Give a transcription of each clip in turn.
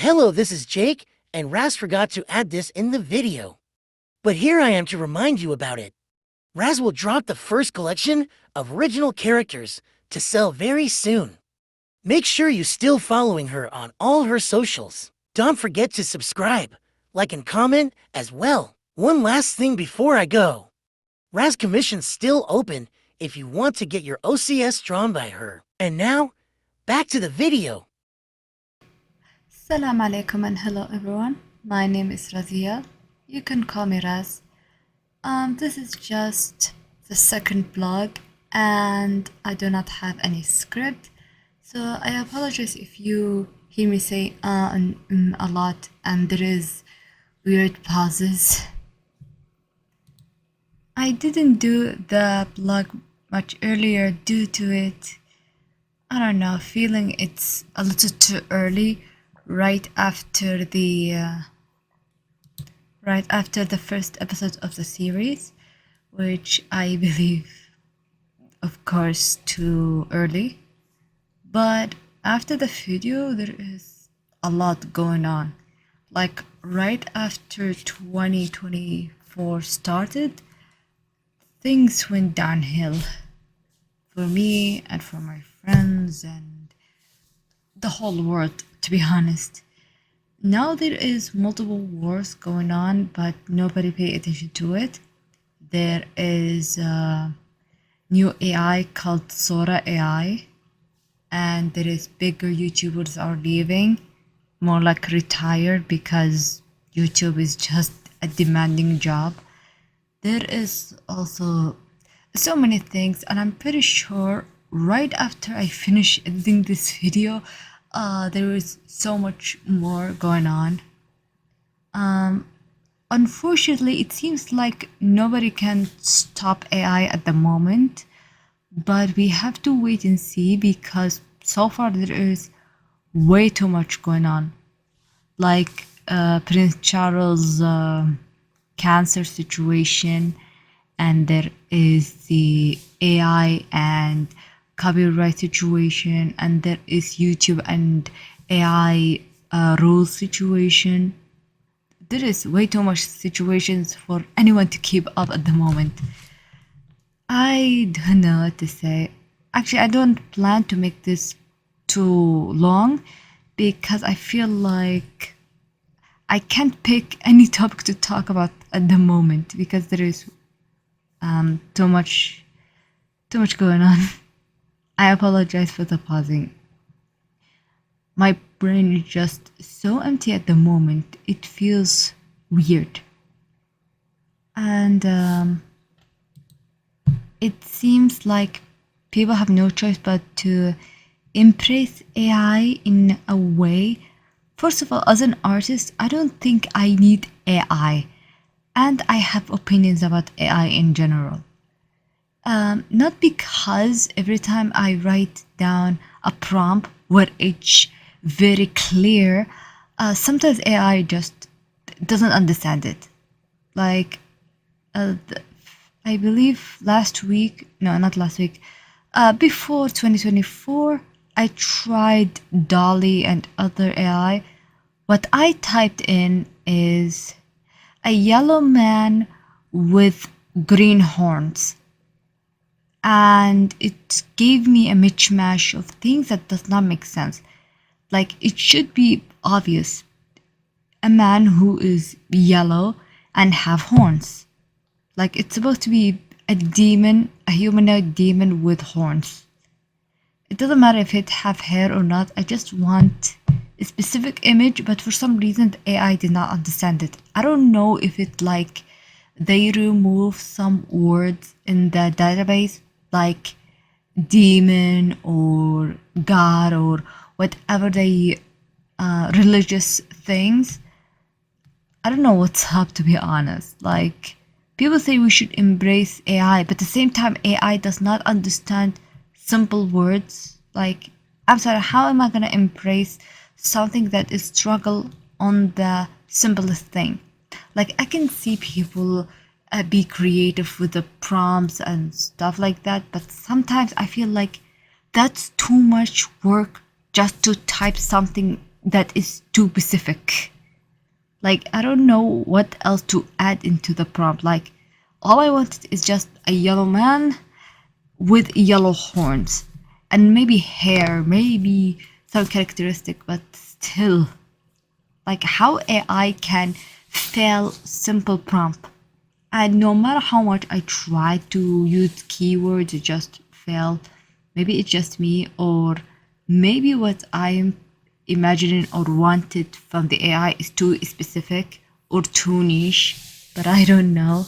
Hello, this is Jake, and Raz forgot to add this in the video. But here I am to remind you about it. Raz will drop the first collection of original characters to sell very soon. Make sure you still following her on all her socials. Don't forget to subscribe, like and comment as well. One last thing before I go. Raz commission's still open if you want to get your OCS drawn by her. And now, back to the video. Assalamu alaikum and hello everyone. My name is Razia. You can call me Raz. This is just the second vlog and I do not have any script. So I apologize if you hear me say and a lot and there is weird pauses. I didn't do the vlog much earlier due to it. I don't know, feeling it's a little too early right after the first episode of the series, which I believe of course too early, but after the video there is a lot going on. Like right after 2024 started, things went downhill for me and for my friends and the whole world, to be honest. Now there is multiple wars going on, but nobody pay attention to it. There is a new AI called Sora AI, and there is bigger YouTubers are leaving, more like retired because YouTube is just a demanding job. There is also so many things, and I'm pretty sure right after I finish editing this video, there is so much more going on. Unfortunately, it seems like nobody can stop AI at the moment, but we have to wait and see because so far there is way too much going on. Like Prince Charles' cancer situation, and there is the AI and copyright situation, and there is YouTube and AI rules situation. There is way too much situations for anyone to keep up at the moment. I don't know what to say. Actually, I don't plan to make this too long because I feel like I can't pick any topic to talk about at the moment because there is too much going on. I apologize for the pausing. My brain is just so empty at the moment. It feels weird. And it seems like people have no choice but to embrace AI in a way. First of all, as an artist, I don't think I need AI. And I have opinions about AI in general. Not because every time I write down a prompt where it's very clear, sometimes AI just doesn't understand it. Like, I believe before 2024, I tried Dolly and other AI. What I typed in is a yellow man with green horns. And it gave me a mishmash of things that does not make sense. Like, it should be obvious. A man who is yellow and have horns. Like, it's supposed to be a demon, a humanoid demon with horns. It doesn't matter if it have hair or not. I just want a specific image, but for some reason the AI did not understand it. I don't know if it like they remove some words in the database, like demon or God or whatever they religious things. I don't know what's up, to be honest. Like, people say we should embrace AI, but at the same time AI does not understand simple words. Like, I'm sorry, how am I gonna embrace something that is struggle on the simplest thing? Like, I can see people be creative with the prompts and stuff like that, but sometimes I feel like that's too much work just to type something that is too specific. Like, I don't know what else to add into the prompt. Like, all I wanted is just a yellow man with yellow horns and maybe hair, maybe some characteristic, but still, like, how AI can fail simple prompt. And no matter how much I try to use keywords, it just fail. Maybe it's just me, or maybe what I'm imagining or wanted from the AI is too specific or too niche, but I don't know.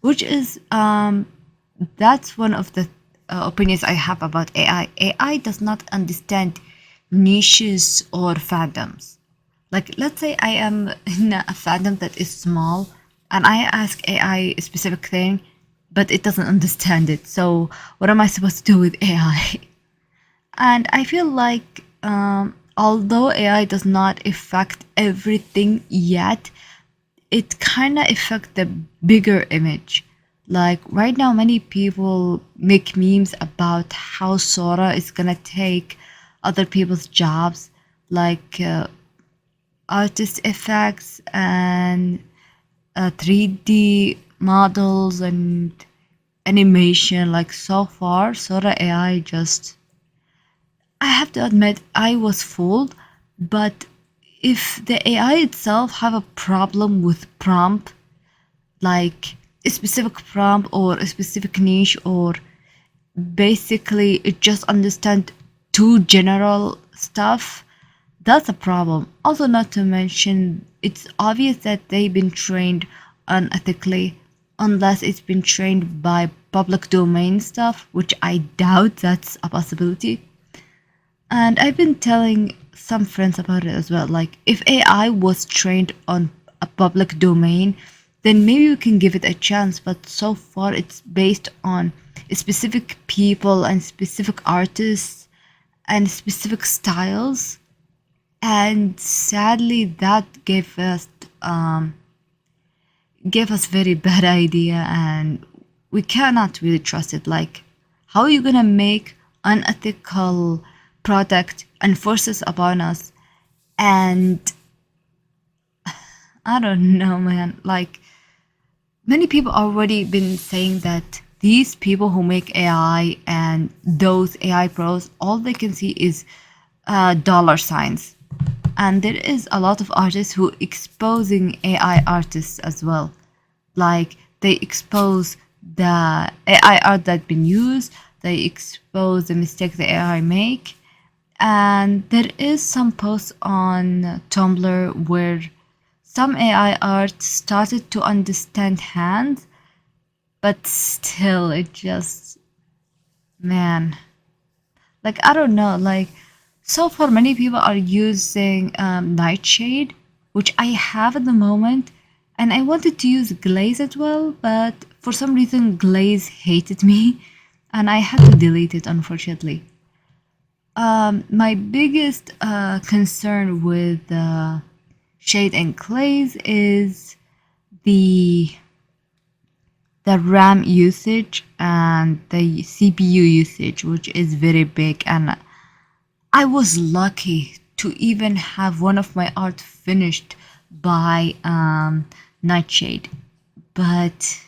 Which is that's one of the opinions I have about AI. AI does not understand niches or fandoms. Like, let's say I am in a fandom that is small and I ask AI a specific thing, but it doesn't understand it. So, what am I supposed to do with AI? And I feel like, although AI does not affect everything yet, it kind of affects the bigger image. Like right now, many people make memes about how Sora is gonna take other people's jobs, like artist effects and 3D models and animation. Like so far, Sora AI just, I have to admit, I was fooled. But if the AI itself have a problem with prompt, like a specific prompt or a specific niche, or basically it just understand too general stuff, that's a problem. Also, not to mention, it's obvious that they've been trained unethically, unless it's been trained by public domain stuff, which I doubt that's a possibility. And I've been telling some friends about it as well. Like, if AI was trained on a public domain, then maybe we can give it a chance. But so far, it's based on specific people and specific artists and specific styles. And sadly, that gave us very bad idea, and we cannot really trust it. Like, how are you gonna make unethical product and force it upon us? And I don't know, man. Like, many people already been saying that these people who make AI and those AI pros, all they can see is dollar signs. And there is a lot of artists who exposing AI artists as well. Like, they expose the AI art that been used, they expose the mistakes the AI make. And there is some posts on Tumblr where some AI art started to understand hands, but still it just, man, like, I don't know. Like, so far many people are using nightshade, which I have at the moment, and I wanted to use glaze as well, but for some reason glaze hated me and I had to delete it, unfortunately. My biggest concern with shade and glaze is the RAM usage and the CPU usage, which is very big. And I was lucky to even have one of my art finished by Nightshade, but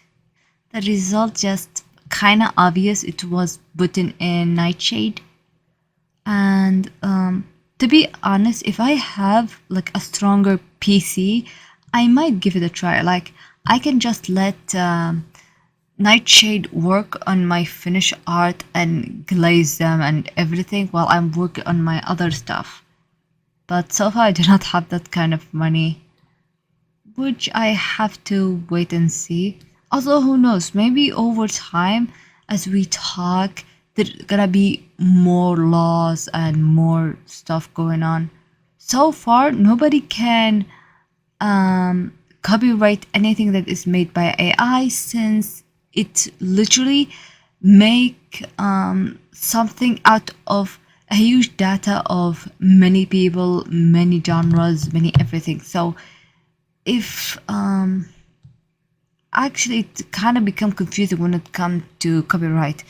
the result just kind of obvious. It was putting in Nightshade, and to be honest, if I have like a stronger PC, I might give it a try. Like, I can just let Nightshade work on my finished art and glaze them and everything while I'm working on my other stuff. But so far, I do not have that kind of money, which I have to wait and see. Also, who knows? Maybe over time, as we talk, there's gonna be more laws and more stuff going on. So far, nobody can copyright anything that is made by AI, since it literally make something out of a huge data of many people, many genres, many everything. So if actually it kind of become confusing when it comes to copyright,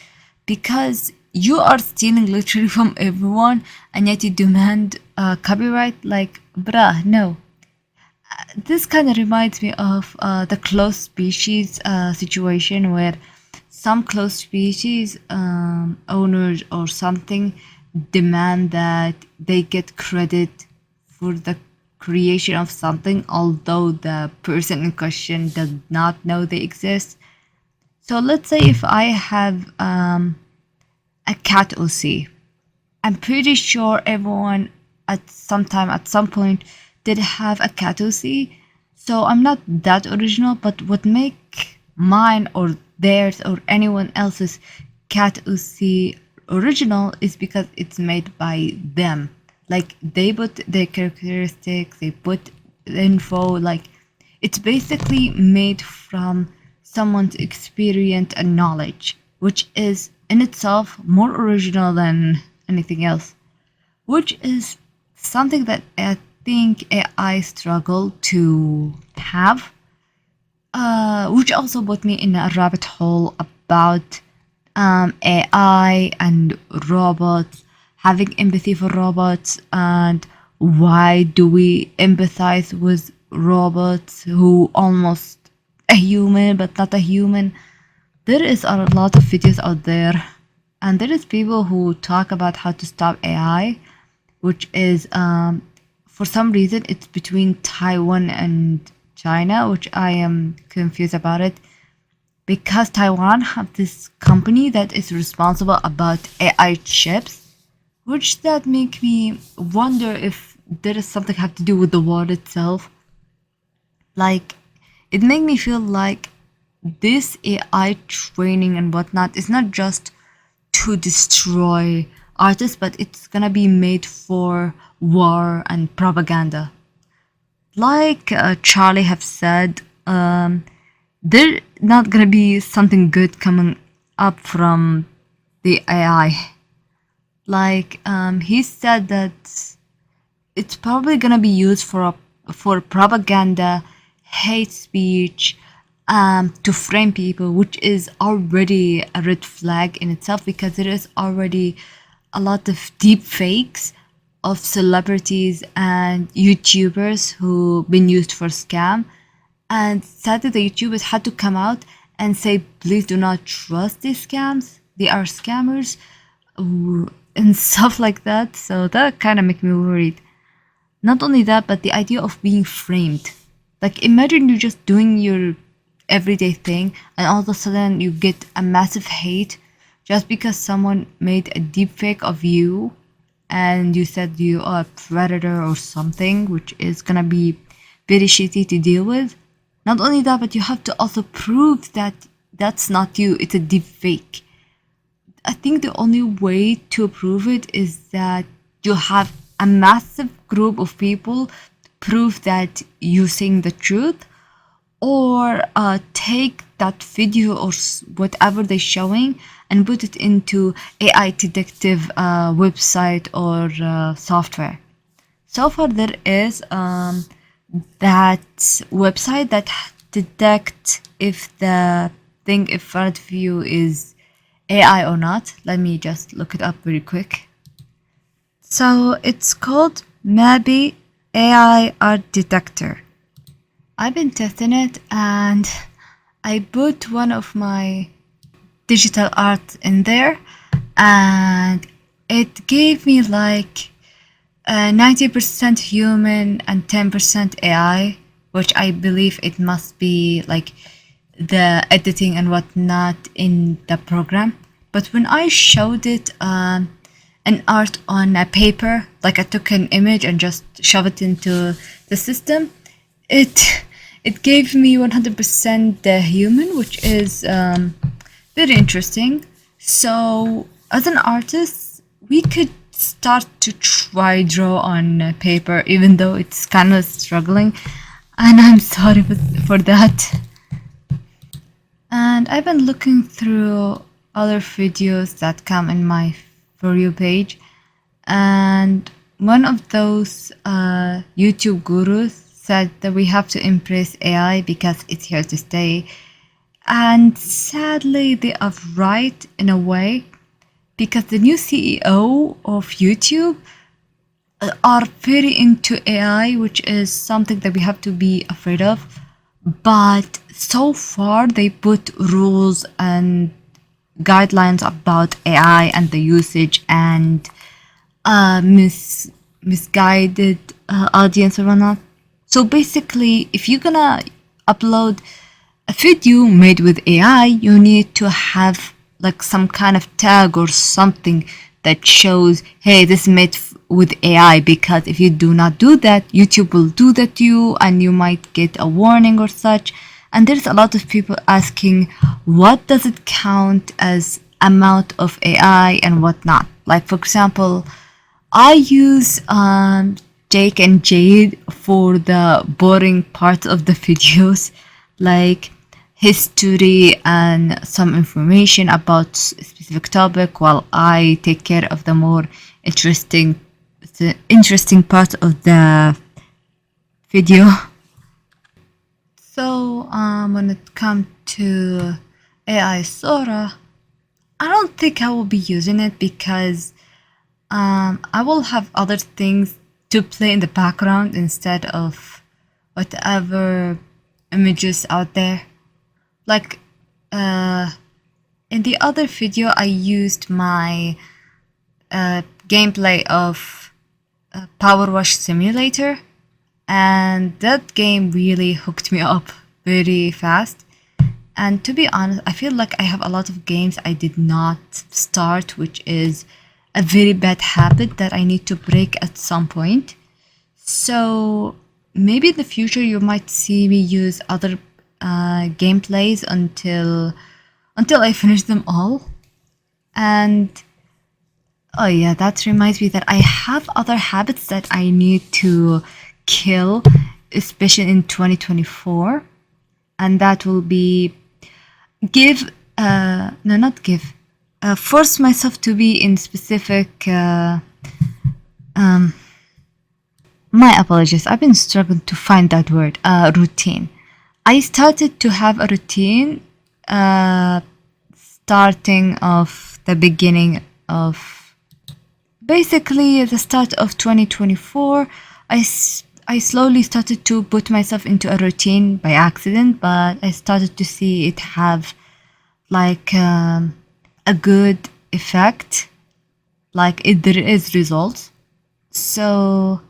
because you are stealing literally from everyone, and yet you demand copyright. Like, bruh, no. This kind of reminds me of the closed species situation, where some closed species owners or something demand that they get credit for the creation of something, although the person in question does not know they exist. So let's say if I have a Cat.se, I'm pretty sure everyone at some point did have a Cat.se. So I'm not that original, but what make mine or theirs or anyone else's Cat.se original is because it's made by them. Like, they put their characteristics, they put the info, like it's basically made from someone's experience and knowledge, which is in itself more original than anything else, which is something that I think AI struggle to have, which also put me in a rabbit hole about AI and robots, having empathy for robots, and why do we empathize with robots who almost a human but not a human. There is a lot of videos out there, and there is people who talk about how to stop AI, which is for some reason it's between Taiwan and China, which I am confused about it, because Taiwan have this company that is responsible about AI chips, which that make me wonder if there is something have to do with the war itself. Like, it made me feel like this AI training and whatnot is not just to destroy artists, but it's gonna be made for war and propaganda. Like Charlie have said, there not gonna be something good coming up from the AI. Like he said that it's probably gonna be used for propaganda, hate speech, to frame people, which is already a red flag in itself, because there is already a lot of deep fakes of celebrities and YouTubers who been used for scam. And sadly, the YouTubers had to come out and say, please do not trust these scams. They are scammers, and stuff like that. So that kind of make me worried. Not only that, but the idea of being framed. Like, imagine you're just doing your everyday thing, and all of a sudden you get a massive hate just because someone made a deepfake of you and you said you are a predator or something, which is gonna be very shitty to deal with. Not only that, but you have to also prove that that's not you, it's a deepfake. I think the only way to prove it is that you have a massive group of people prove that you're saying the truth, or take that video or whatever they're showing and put it into AI detective website or software. So far, there is that website that detect if the thing in front of you is AI or not. Let me just look it up very quick. So it's called Maybe AI Art Detector. I've been testing it, and I put one of my digital art in there, and it gave me like 90% human and 10% AI, which I believe it must be like the editing and whatnot in the program. But when I showed it an art on a paper, like I took an image and just shoved it into the system, it gave me 100% the human, which is very interesting. So as an artist, we could start to try draw on paper, even though it's kind of struggling, and I'm sorry for that. And I've been looking through other videos that come in my For You page, and one of those YouTube gurus said that we have to embrace AI because it's here to stay. And sadly, they are right in a way, because the new CEO of YouTube are very into AI, which is something that we have to be afraid of. But so far, they put rules and guidelines about AI and the usage and misguided audience or whatnot. So basically, if you're gonna upload a video made with AI, you need to have like some kind of tag or something that shows, hey, this is made with AI, because if you do not do that, YouTube will do that to you and you might get a warning or such. And there's a lot of people asking, what does it count as amount of AI and whatnot? Like, for example, I use Jake and Jade for the boring parts of the videos, like history and some information about specific topic, while I take care of the more interesting part of the video. So when it comes to AI Sora, I don't think I will be using it because I will have other things to play in the background instead of whatever images out there. Like in the other video, I used my gameplay of Power Wash Simulator, and that game really hooked me up very fast. And to be honest, I feel like I have a lot of games I did not start, which is a very bad habit that I need to break at some point. So maybe in the future you might see me use other gameplays until I finish them all. And oh yeah, that reminds me that I have other habits that I need to kill, especially in 2024, and that will be force myself to be in specific my apologies, I've been struggling to find that word, routine. I started to have a routine starting of the beginning of basically the start of 2024. I slowly started to put myself into a routine by accident, but I started to see it have like a good effect, like there is results. So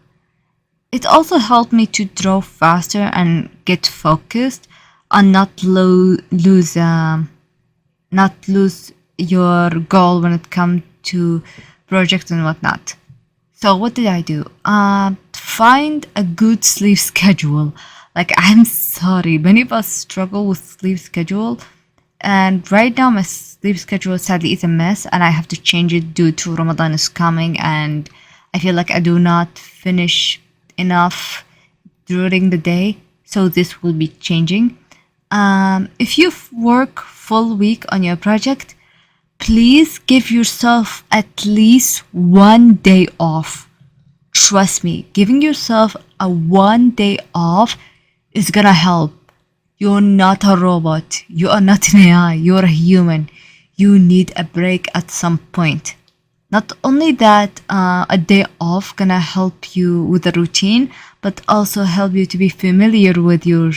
it also helped me to draw faster and get focused and not lose your goal when it comes to projects and whatnot. So what did I do? Find a good sleep schedule. Like, I'm sorry, many of us struggle with sleep schedule, and right now my sleep schedule sadly is a mess, and I have to change it due to Ramadan is coming, and I feel like I do not finish enough during the day, so this will be changing. If you work full week on your project, please give yourself at least 1 day off. Trust me, giving yourself a 1 day off is gonna help. You're not a robot. You are not an AI. You're a human. You need a break at some point. Not only that, a day off gonna help you with the routine, but also help you to be familiar with your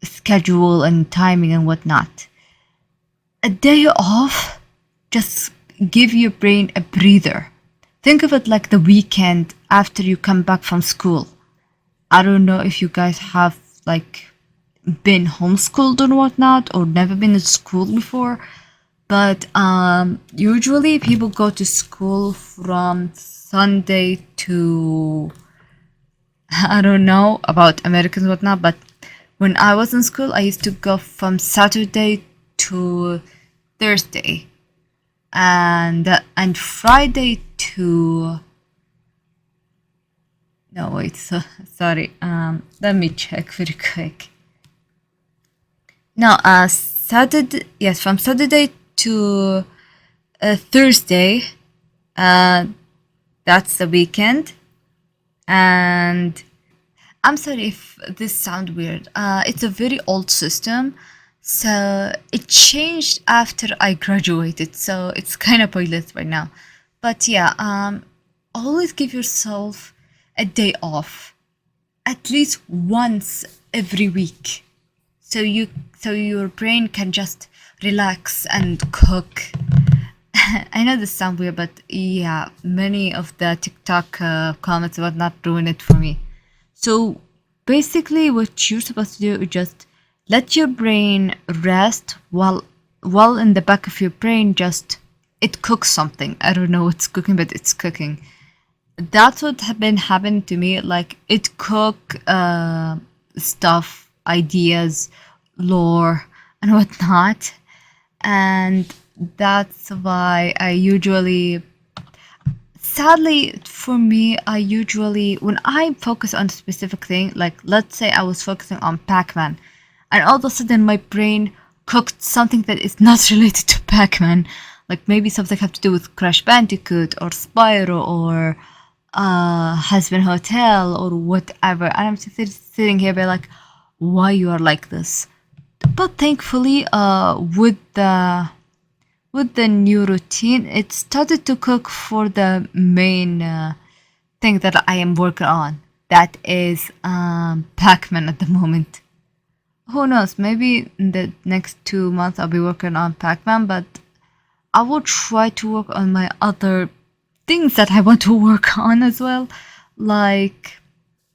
schedule and timing and whatnot. A day off, just give your brain a breather. Think of it like the weekend after you come back from school. I don't know if you guys have like been homeschooled or whatnot, or never been to school before, but usually people go to school from Sunday to, I don't know about Americans and whatnot, but when I was in school, I used to go from Saturday to Thursday, and Friday to, no wait, sorry, let me check very quick. No, Saturday, yes, from Saturday to Thursday, that's the weekend. And I'm sorry if this sounds weird. It's a very old system, So it changed after I graduated, so it's kind of pointless right now. But yeah, always give yourself a day off, at least once every week, so your brain can just relax and cook. I know this sounds weird, but yeah, many of the TikTok comments would not ruin it for me. So basically, what you're supposed to do is just let your brain rest while in the back of your brain just it cooks something. I don't know what's cooking, but it's cooking. That's what have been happening to me. Like it cook stuff, ideas, lore, and whatnot, and that's why I usually sadly for me I usually when I focus on a specific thing, like let's say I was focusing on Pac-Man and all of a sudden my brain cooked something that is not related to Pac-Man, like maybe something have to do with Crash Bandicoot or Spyro or Husband Hotel or whatever, and I'm sitting here be like, why you are like this? But thankfully with the new routine, it started to cook for the main thing that I am working on. That is Pac-Man at the moment. Who knows? Maybe in the next 2 months I'll be working on Pac-Man, but I will try to work on my other things that I want to work on as well, like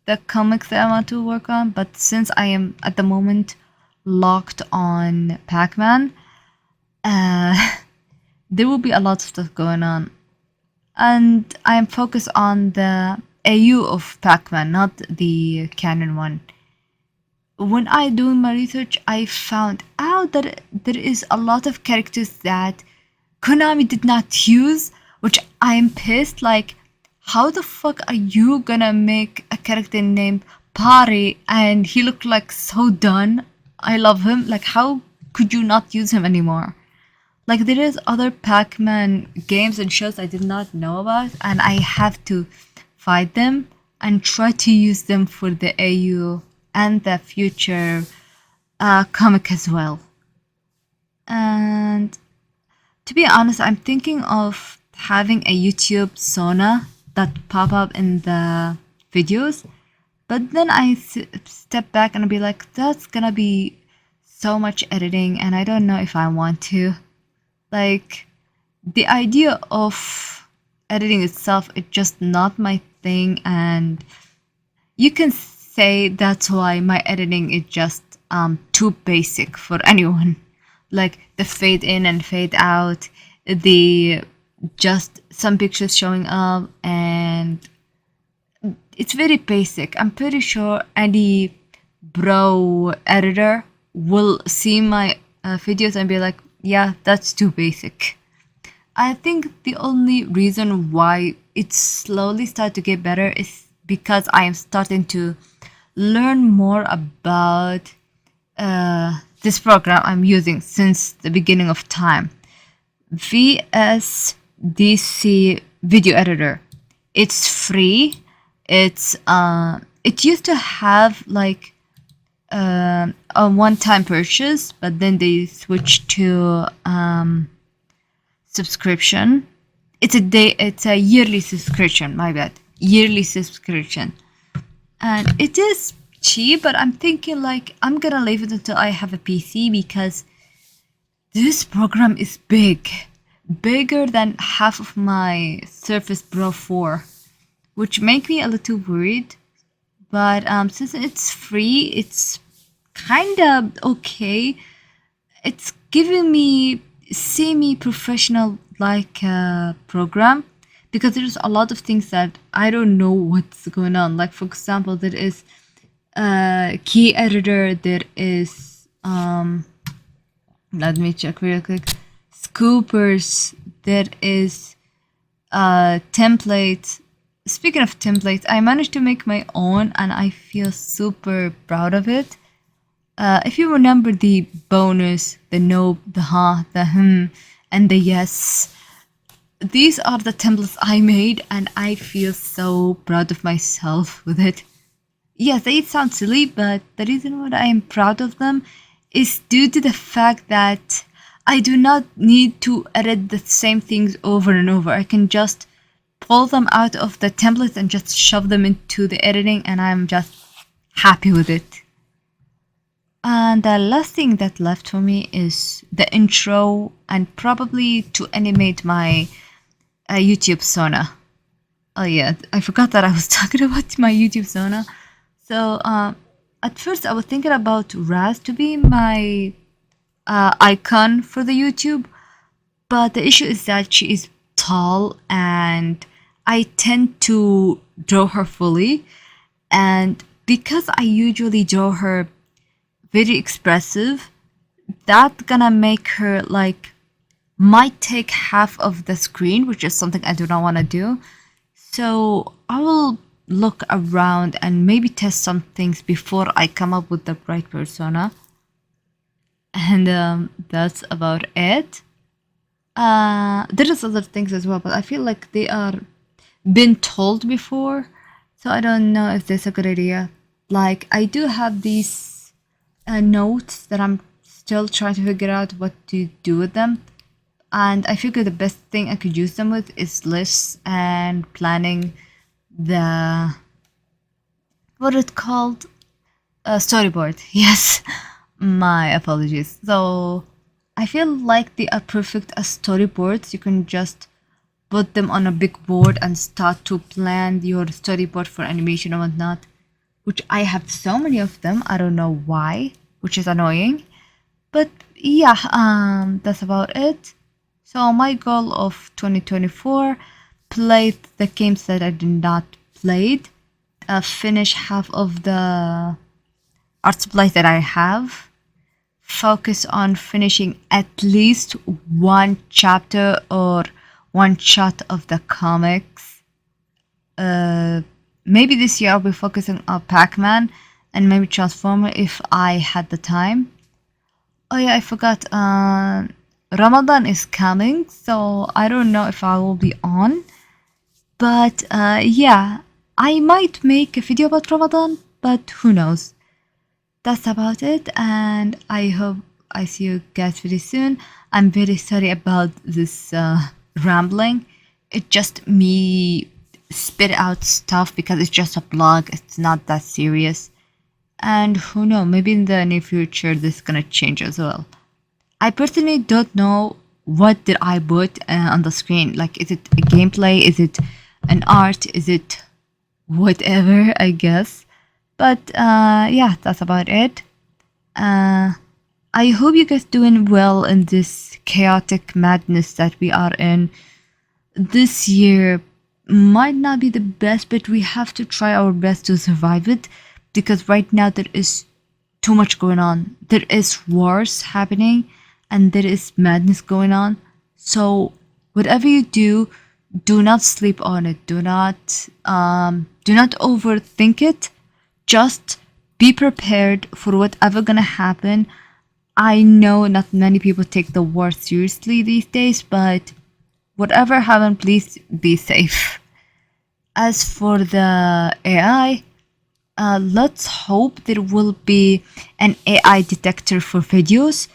the comics that I want to work on. But since I am at the moment locked on Pac-Man, there will be a lot of stuff going on, and I am focused on the AU of Pac-Man, not the canon one. When I do my research, I found out that there is a lot of characters that Konami did not use, which I am pissed. Like, how the fuck are you gonna make a character named Pari and he looked like so done? I love him. Like, how could you not use him anymore? Like, there is other Pac-Man games and shows I did not know about, and I have to find them and try to use them for the AU and the future comic as well. And to be honest, I'm thinking of having a YouTube sauna that pop up in the videos, but then I step back and I'll be like, that's gonna be so much editing, and I don't know if I want to. Like, the idea of editing itself is just not my thing, and you can say that's why my editing is just too basic for anyone. Like the fade in and fade out, the just some pictures showing up, and it's very basic. I'm pretty sure any bro editor will see my videos and be like, yeah, that's too basic. I think the only reason why it slowly started to get better is because I am starting to learn more about this program I'm using since the beginning of time. VSDC Video Editor. It's free. It used to have like a one-time purchase, but then they switched to subscription. It's a yearly subscription, my bad. Yearly subscription. And it is cheap, but I'm thinking like I'm gonna leave it until I have a PC, because this program is bigger than half of my Surface Pro 4, which make me a little worried. But since it's free, it's kind of okay. It's giving me semi-professional like program, because there's a lot of things that I don't know what's going on. Like, for example, there is key editor, there is let me check real quick, scoopers, there is templates. Speaking of templates, I managed to make my own and I feel super proud of it. If you remember the bonus, the no, the ha, the and the yes, these are the templates I made, and I feel so proud of myself with it. Yes, they sound silly, but the reason why I am proud of them is due to the fact that I do not need to edit the same things over and over. I can just pull them out of the template and just shove them into the editing, and I'm just happy with it. And the last thing that left for me is the intro and probably to animate my YouTube Sona. Oh yeah, I forgot that I was talking about my YouTube Sona. So at first I was thinking about Raz to be my icon for the YouTube, but the issue is that she is tall and I tend to draw her fully, and because I usually draw her very expressive, that gonna make her like might take half of the screen, which is something I do not want to do. So I will look around and maybe test some things before I come up with the right persona. And that's about it. There is other things as well, but I feel like they are been told before, so I don't know if that's a good idea. Like I do have these notes that I'm still trying to figure out what to do with them, and I figure the best thing I could use them with is lists and planning the what it called storyboard. Yes, my apologies. So I feel like they are perfect as storyboards. You can just put them on a big board and start to plan your storyboard for animation and whatnot, which I have so many of them. I don't know why, which is annoying. But yeah, that's about it. So my goal of 2024, play the games that I did not played, finish half of the art supplies that I have, focus on finishing at least one chapter or one shot of the comics. Maybe this year I'll be focusing on Pac-Man and maybe Transformer if I had the time. Oh yeah, I forgot. Ramadan is coming, so I don't know if I will be on. But yeah, I might make a video about Ramadan, but who knows. That's about it, and I hope I see you guys very soon. I'm very sorry about this rambling. It's just me spit out stuff because it's just a blog. It's not that serious. And who knows, maybe in the near future this is gonna change as well. I personally don't know what did I put on the screen. Like, is it a gameplay? Is it an art? Is it whatever, I guess. But yeah, that's about it. I hope you guys doing well in this chaotic madness that we are in. This year might not be the best, but we have to try our best to survive it, because right now there is too much going on. There is wars happening and there is madness going on. So whatever you do, do not sleep on it. Do not overthink it. Just be prepared for whatever gonna happen. I know not many people take the war seriously these days, but whatever happens, please be safe. As for the AI, let's hope there will be an AI detector for videos,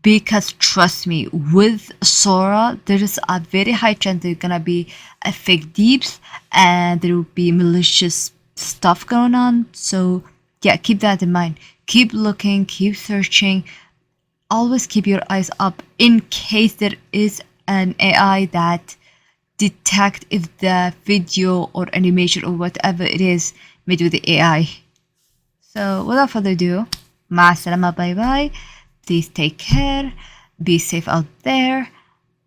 because trust me, with Sora, there is a very high chance there's gonna be a fake deeps and there will be malicious stuff going on. So yeah, keep that in mind. Keep looking, keep searching. Always keep your eyes up in case there is an AI that detect if the video or animation or whatever it is made with the AI. So without further ado, ma salama, bye bye. Please take care, be safe out there,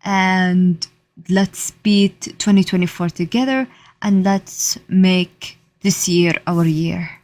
and let's beat 2024 together, and let's make this year our year.